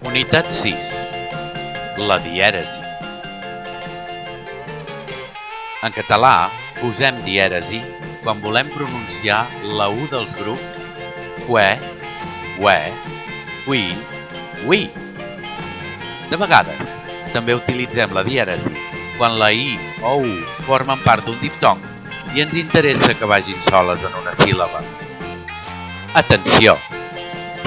Unitat 6. La dièresi. En català posem dièresi quan volem pronunciar la U dels grups que, ué, ui, ui. De vegades també utilitzem la dièresi quan la I o U formen part d'un diftong i ens interessa que vagin soles en una síl·laba. Atenció!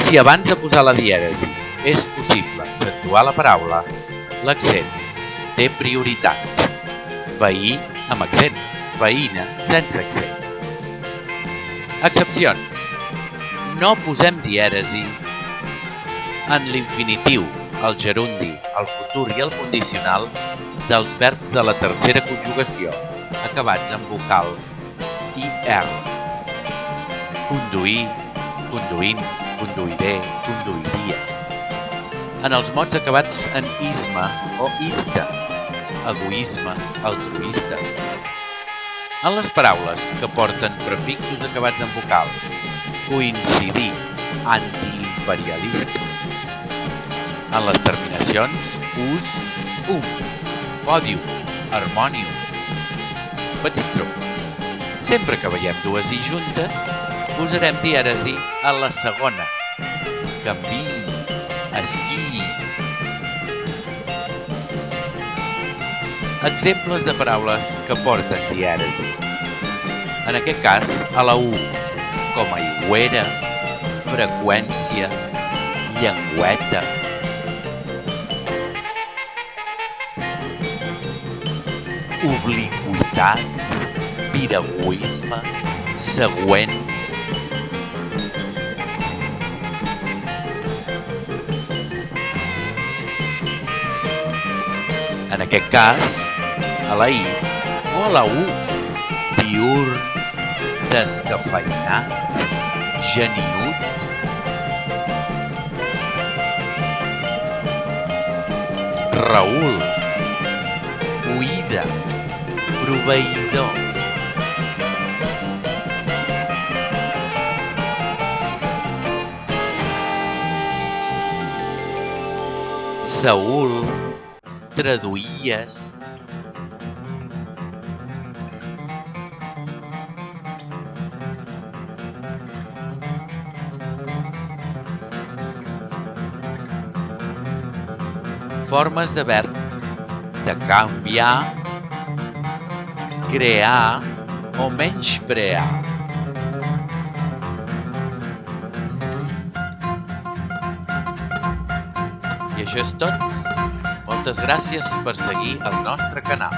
Si abans de posar la dièresi és possible accentuar la paraula, l'accent té prioritat. Veí amb accent, veïna sense accent. Excepcions. No posem dièresi en l'infinitiu, el gerundi, el futur i el condicional dels verbs de la tercera conjugació, acabats en vocal IR. Conduir, conduint, conduiré, conduiria. En els mots acabats en isme o ista, egoisme, altruista. En les paraules que porten prefixos acabats en vocal, coincidir, antiimperialista. En les terminacions, us, pòdium, harmònium. Petit truc. Sempre que veiem dues i juntes, posarem dièresi a la segona. Canviï, esquiï. Exemples de paraules que porten dièresi. En aquest cas, a la U, com a aigüera, freqüència, llengüeta. Obliqüitat, piragüisme, següent. En aquest cas, a la I o a la U, diürn, descafeïnat, geniut. Raül, oïda, proveïdor. Saül, traduïes. Formes de verb de canviar, crear o menysprear. I això és tot. Moltes gràcies per seguir el nostre canal.